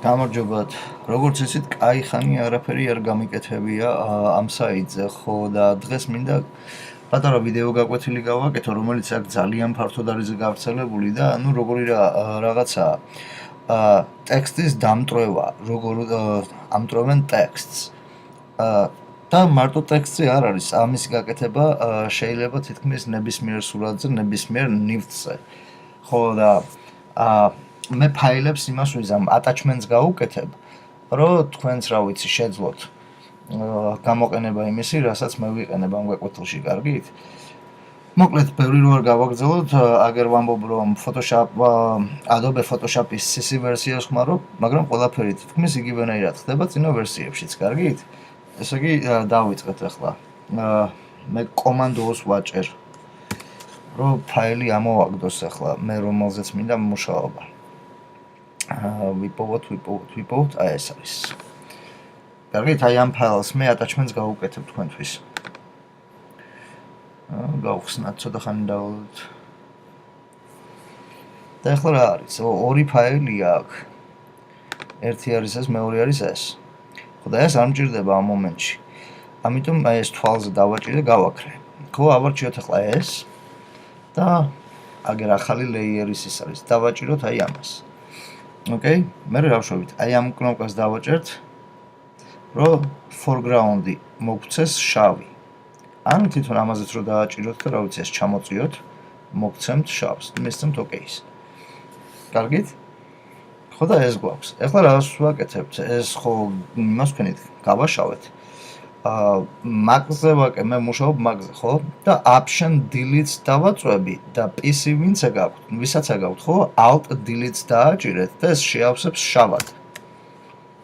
გამარჯობათ. როგორც იცით, კაი ხანი არაფერი არ გამიკეთებია ამ საიტზე, ხო და დღეს მინდა პატარა ვიდეო გაკვეთილი გავაკეთო, რომელიც აქ ძალიან ფართოდ არის გავრცელებული და როგორი რაღაცა ტექსტის დამტვრევა, როგორ ამტვრევენ ტექსტს. და მარტო ტექსტი არ არის, ამის გაკეთება შეიძლება თითქმის ნებისმიერ სურათზე, ნებისმიერ ნივთზე. ხო და მე ფაილებს იმას ვიზამ, attachments გავუკეთებ, რომ თქვენც რა ვიცი შეძლოთ გამოყენება იმისი, რასაც მე ვიყენებ ამ გაკვეთილში, კარგით? მოკლედ, ბევრი რო არ გავაგრძელოთ, აგერ ვამბობ, რომ Adobe Photoshop-ის CC ვერსიას ხმარობ, მაგრამ ყველაფერი თითქმის იგივენაირად ხდება წინა ვერსიებშიც, კარგით? ესე იგი, დავიწყეთ ახლა. მე კომანდოს ვაჭერ, რომ ფაილი ამოვაგდოს ახლა, მე რომელზეც მინდა მუშაობა. ვიპოვოთ, აი ეს არის. კარგით, აი ამ ფაილს მე attachments გავუკეთებ თქვენთვის. გავხსნათ, ცოტა ხანი დავალოთ. და ახლა რა არის? ორი ფაილია აქ. ერთი არის ეს, მეორე არის ეს. ხო და ეს არ მჭირდება ამ მომენტში. ამიტომ აი ეს თვალზე დავაჭირე, გავაქრე. ხო, ავარჩიოთ ახლა ეს და აგერ ახალი ლეიერის ის არის. დავაჭიროთ აი ამას. Okay, მე რავშვებით, აი ამ კნოპკას დავაჭერთ, რომ foreground-ი მოგცეს შავი. ან თვითონ ამაზეც რო დააჭიროთ და რა ვიცი ეს ჩამოწიოთ, მოგცემთ შავს, მისცემთ OK-ს. კარგით? ხო და ეს გვაქვს. ეხლა რას ვაკეთებთ? ეს ხო იმას ვქენით, გავაშავეთ. მაგზე ვაკე, მე მუშაობ მაგზე, ხო? და option delete დავაწვევი და PC ვისაც აგაქვთ, ხო? alt delete დააჭირეთ და ეს შეავსებს შავად.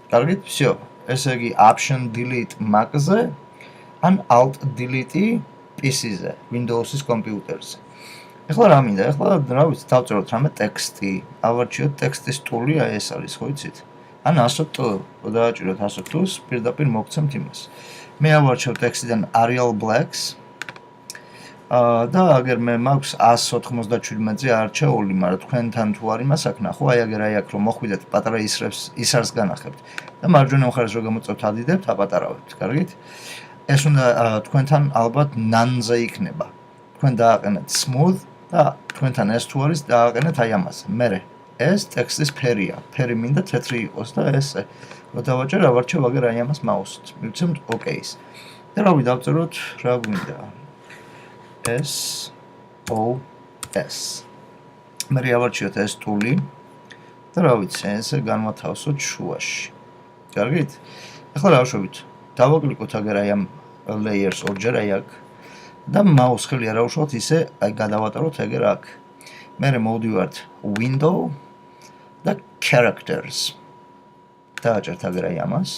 კარგით? всё. ესე იგი option delete მაგზე ან alt delete PC-ზე, Windows-ის კომპიუტერზე. ეხლა რა მინდა? ეხლა რა ვიცი, დავწეროთ რამე ტექსტი, ავარჩიოთ ტექსტის ტული, აი ეს არის, ხო იცით? ან 100 რო დააჭიროთ 100-ს, პირდაპირ მოგცემთ იმას. მე ავარჩევ ტექსტიდან Arial Blacks და აგერ მე მაქვს 197-ზე არჩეული, მაგრამ თქვენთან თუ არ იმას აქ ნახო, აი აგერ აი აქ რომ მოხვიდეთ, პატარა ისარს განახებთ და მარჯვენა მხარეს რო გამოწევთ ადიდებთ, აპატარავებთ, კარგით? ეს უნდა თქვენთან ალბათ none-ზე იქნება. თქვენ დააყენეთ smooth და თქვენთან ეს თუ არის, დააყენეთ აი ამაზე. მერე ეს ტექსტის ფერია, ფერი მინდა თეთრი იყოს და ესე რო დავაჭერ, ავარჩევ აგერ აი ამას მაუსით. მივცემთ OK-ს. და რავი დავწეროთ, რა გვინდა? SOS. მე ავარჩიოთ ეს ტული და რა ვიცი, ესე განვათავსოთ შუაში. კარგით? ახლა რა ვშვებით? დავაკლიკოთ აგერ აი ამ layers ორჯერ აი აქ და მაუს ხელი არ ავუშვათ, ისე აი გადავატაროთ ეგერ აქ. მერე მოვდივართ window და characters. დააჭერთ აგერ აი ამას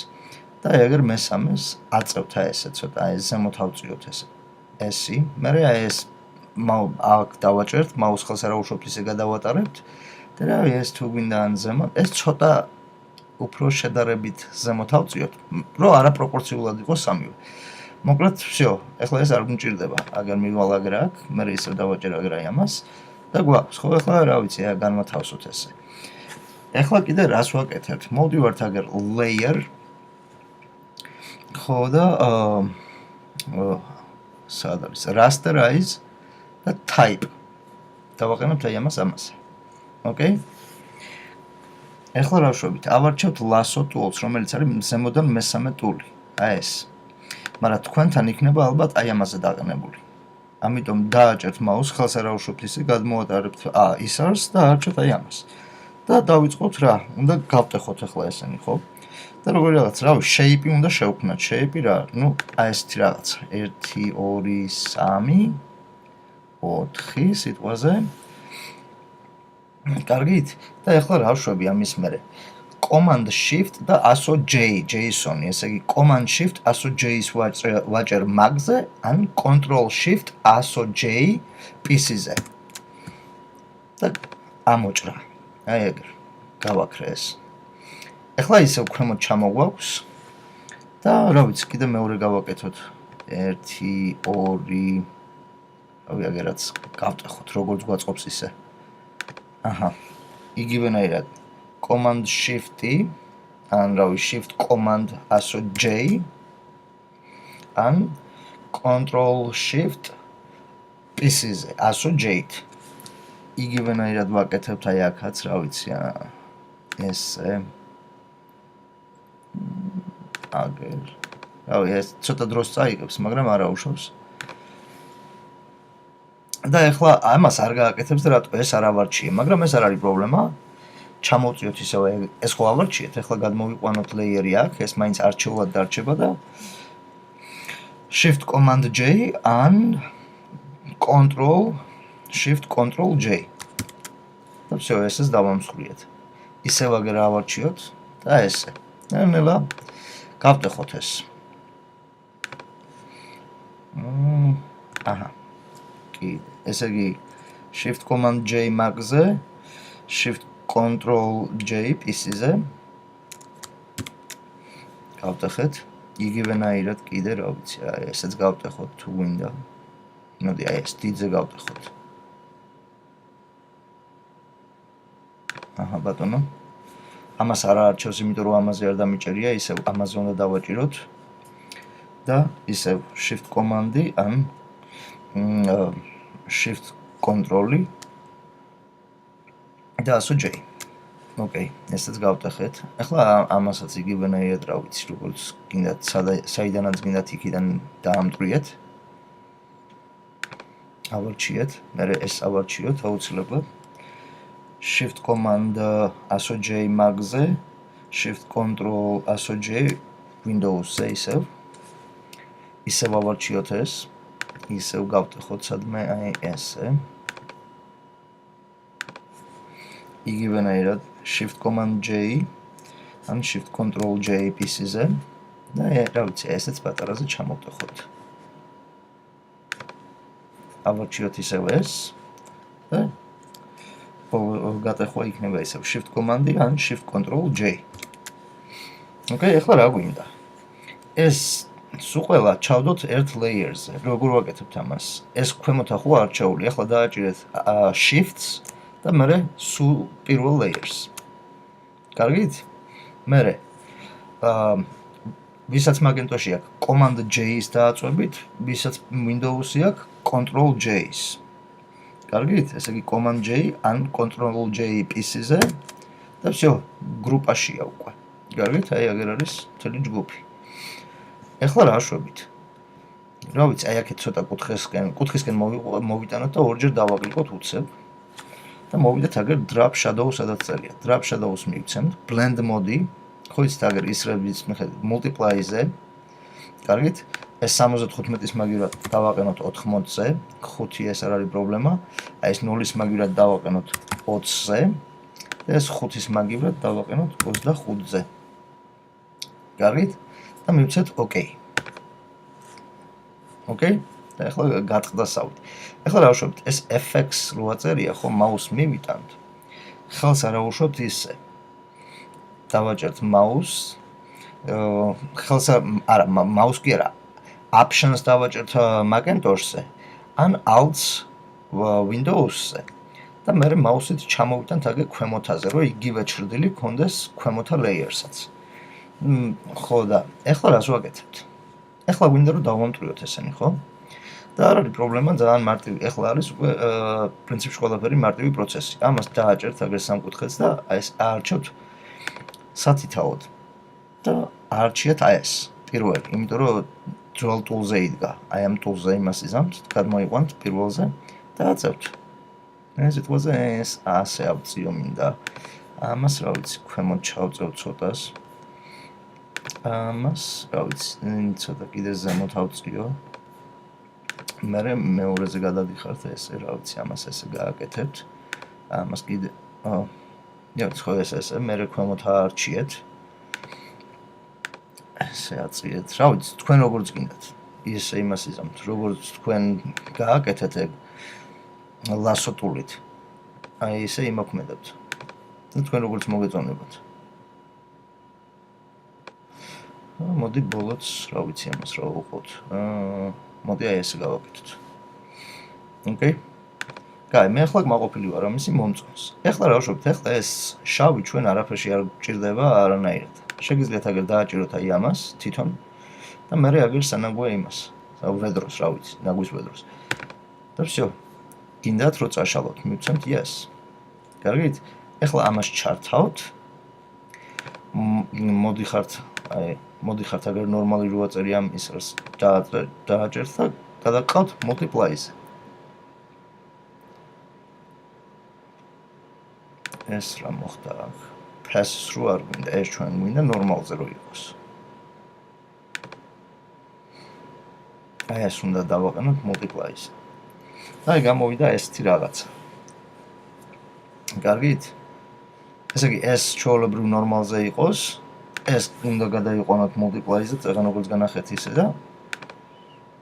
და აი აგერ მესამეს აწევთ აი ესე ცოტა, აი ზემოთ ავწიოთ ესე. ესი, მერე აი ეს აქ დავაჭერთ, მაუს ხელს არ ავუშვებთ, ისე გადავატარებთ და რა ეს თუ გვინდა ან ზემოთ, ეს ცოტა უფრო შედარებით ზემოთ ავწიოთ, რომ არაპროპორციულად იყოს სამივე. მოკლედ, всё, ეხლა ეს არ მჭირდება, აგერ მივალ აგერ აქ, მერე ისევ დავაჭერ აგერ აი ამას და გვაქვს, ხო, ეხლა რა ვიცი, აი განვათავსოთ ესე. ეხლა კიდე რას ვაკეთებთ? მოვდივართ აგერ layer. ხო და სად არის? rasterize და type. დავაყენებთ აი ამაზე. Okay? ეხლა რა ვშვებით? ავარჩევთ lasso tools, რომელიც არის ზემოდან მესამე ტული. აი ეს. მაგრამ თქვენთან იქნება ალბათ აი ამაზე დაყენებული. ამიტომ დააჭერთ მაუს, ხელს არ ავუშვებთ, ისე გადმოვატარებთ ისარს და არჩევთ აი ამას. და დავიწყოთ რა? უნდა გავტეხოთ ახლა ესენი, ხო? და როგორი რაღაც, რავი, shape-ი უნდა შევქმნათ. shape-ი რა? ნუ აი ესეთი რაღაც. 1 2 3 4 სიტყვაზე. კარგით? და ახლა რა ვშვები ამის მერე? Command Shift და ASO-J, JSON-ი, ესე იგი Command Shift ASO-J-ს ვაჭერ მაგზე, ან Control Shift ASO-J PC-ზე. და ამოჭრა. აი ეგრე. გავაქრე ეს. ეხლა ისევ ქვემოთ ჩამოგვაქვს და რა ვიცი, კიდე მეორე გავაკეთოთ. 1 2 რავი, აგერაც გავტეხოთ, როგორც გვაწყობს ისე. აჰა. იგივენაირად Command Shift-ი ან რავი shift command ASO J ან control shift PC-ზე ASO J-ით. იგივენაირად ვაკეთებთ აი აქაც, რა ვიცი, ესე. აგერ. რავი, ეს ცოტა დროს წაიღებს, მაგრამ არ აუშავს. და ეხლა ამას არ გააკეთებს და რატო ეს არ ავარჩიე, მაგრამ ეს არ არის პრობლემა. ჩამოვწიოთ ისევე ეს ხო ავარჩიეთ, ეხლა გადმოვიყვანოთ layer-ი აქ, ეს მაინც არჩეულად დარჩება და shift command J ან control shift control J. და всё, ესეც დავამსხვრიეთ. ისევ აგერ ავარჩიოთ და ესე. ნელა გავტეხოთ ეს. აჰა. კი, ესე იგი shift command J Mac-ზე, shift control J PC-ზე. გავტეხეთ. იგივენაირად კიდე რა ვიცი, აი ესეც გავტეხოთ თუ გვინდა. მოდი აი ეს დიდზე გავტეხოთ. აჰა ბატონო. ამას არ არჩევს, იმიტომ რომ ამაზე არ დამიჭერია, ისევ ამაზე უნდა დავაჭიროთ. და ისევ shift command-ი ან shift control-ი და ASO J. ოკეი, ესეც გავტეხეთ. ახლა ამასაც იგივენაირად რა ვიცი, როგორც გინდათ, საიდანაც გინდათ იქიდან დაამტვრიეთ. ავარჩიეთ, მერე ეს ავარჩიოთ აუცილებლად. Shift command ASO J Mac-ზე, shift control ASO J Windows-ზე ისევ. ისევ ავარჩიოთ ეს. ისევ გავტეხოთ სადმე აი ესე. იგივენაირად shift command J ან shift control J PC-ზე და რა ვიცი, ესეც პატარაზე ჩამოვტეხოთ. ავარჩიოთ ისევ ეს და გატეხვა იქნება ისევ shift command-ი ან shift control J. ოკეი, ახლა რა გვინდა? ეს სულ ყველა ჩავდოთ ერთ layer-ზე. როგორ ვაკეთებთ ამას? ეს ქვემოთა ხო არჩეული, ახლა დააჭირეთ shifts და მერე სულ პირველ layers. კარგით? მერე ვისაც მაგენტოში აქვს command J-ის დააწვევით, ვისაც Windows-ი აქვს control J-ის. კარგით? ესე იგი command J ან control J PC-ზე და всё, გრუპაშია უკვე. კარგით? აი აგერ არის მთელი ჯგუფი. ეხლა რა შვებით? რა ვიცი, აი აქეთ ცოტა კუთხისკენ მოვიტანოთ და ორჯერ დავაკლიკოთ უცებ. და მოვიდეთ აგერ drop shadow სადაც წერია. drop shadows მივცემთ, blend mode-ი, ხო იცით აგერ ისრების მიხედვით multiply-ზე. კარგით? ეს 75-ის მაგივრად დავაყენოთ 80-ზე, 5 ეს არ არის პრობლემა. აი ეს 0-ის მაგივრად დავაყენოთ 20-ზე. და ეს 5-ის მაგივრად დავაყენოთ 25-ზე. კარგით? და მივცეთ OK. OK? და ახლა გაწყდა სავით. ახლა რა ვშვებით? ეს FX რო აწერია, ხო, მაუს მივიტანთ. ხელს არ აუშვებთ ისე. დავაჭერთ მაუს. ხელს არა, მაუს კი არა. Options დავაჭერთ მაგენტორზე ან Alt Windows-ზე. და მე მაუსით ჩამოვიტანთ აგე ქვემოთაზე, რომ იგივე ჩრდილი გქონდეს ქვემოთა layer-საც. ხო და ახლა რას ვაკეთებთ? ახლა გვინდა რომ დავამტვრიოთ ესენი, ხო? და არ არის პრობლემა, ძალიან მარტივი. ახლა არის უკვე პრინციპში ყველაფერი მარტივი პროცესი. ამას დააჭერთ აგერ სამკუთხედს და აი ეს აარჩევთ სათითაოდ. და აარჩიეთ აი ეს პირველი, იმიტომ რომ dual tool-ზე იდგა. აი ამ tool-ზე იმას იზამთ, გადმოიყვანთ პირველზე და აწევთ. ეს იტყვაზე ეს ასე ავწიო მინდა. ამას რა ვიცი, ქვემოთ ჩავწევ ცოტას. ამას რა ვიცი, ცოტა კიდე ზემოთ ავწიო. მერე მეორეზე გადადიხართ ესე, რა ვიცი, ამას ესე გააკეთებთ. ამას კიდე ხო ესე, მერე ქვემოთ აარჩიეთ. ესე აწიეთ. რა ვიცი, თქვენ როგორც გინდათ. ისე იმას იზამთ, როგორც თქვენ გააკეთეთ ეგ ლასო ტულით. აი ესე იმოქმედებთ. და თქვენ როგორც მოგეწონებათ. მოდი ბოლოც, რა ვიცი, ამას რა ვუყოთ. მოდი აი ესე გავაკეთოთ. ოკეი? კაი, მე ახლა კმაყოფილი ვარ ამისი მომწონს. ეხლა რა ვშობთ, ეხლა ეს შავი ჩვენ არაფერში არ გჭირდება არანაირად. შეგიძლიათ აგერ დააჭიროთ აი ამას თვითონ და მე აგერ სანაგვია იმას. ვედროს, რა ვიცი, ნაგვის ვედროს. და всё. გინდათ რომ წაშალოთ, მივცემთ yes. კარგით? ეხლა ამას ჩართავთ. მოდიხართ აგერ ნორმალი რო აწერი ამ ისრს დააჭერთ და გადაყავთ multiply-ზე. ეს რა მოხდა აქ? Passes რო არ გვინდა, ეს ჩვენ გვინდა ნორმალზე რო იყოს. აი ეს უნდა დავაყენოთ multiply-ზე. და აი გამოვიდა ესეთი რაღაცა. კარგით? ესე იგი ეს ჩვეულებრივ ნორმალზე იყოს, ეს უნდა გადაიყვანოთ multiply-ზე, წეგან როგორც განახეთ ისე და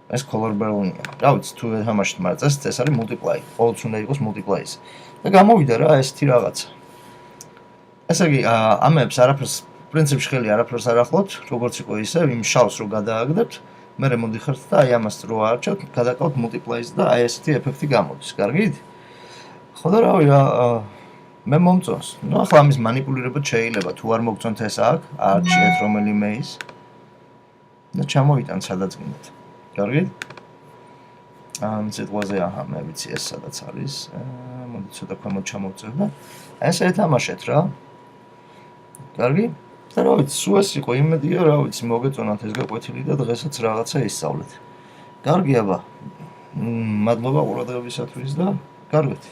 ეს color barrel-ია. რა ვიცი, თუ ეთამაშეთ, მაგრამ ეს არის multiply. ყოველთვის უნდა იყოს multiply-ზე. და გამოვიდა რა ესეთი რაღაცა. ესე იგი, ამებს არაფერს პრინციპში ხელი არაფერს არ ახლავთ, როგორც იყო ისე, იმ შავს რო გადააგდებთ, მერე მოდიხართ და აი ამას რო აარჩევთ, გადაყავთ multiply-ზე და აი ესეთი ეფექტი გამოდის. კარგით? ხო და რავი რა, მე მომწონს. ნუ ახლა ამის მანიპულირება შეიძლება, თუ არ მოგწონთ ეს აქ, არჩიეთ რომელიმე ის და ჩამოვიტანთ სადაც გინდათ. კარგით? სიტყვაზე აჰა, მე ვიცი ეს სადაც არის. მოდი ცოტა ქვემოთ ჩამოვწევ და ესე ეთამაშეთ რა. კარგი? და რა ვიცი, სულ ეს იყო იმედია, რა ვიცი, მოგეწონათ ეს გაკვეთილი და დღესაც რაღაცა ისწავლეთ. კარგი აბა. მადლობა ყურადღებისათვის და კარგით.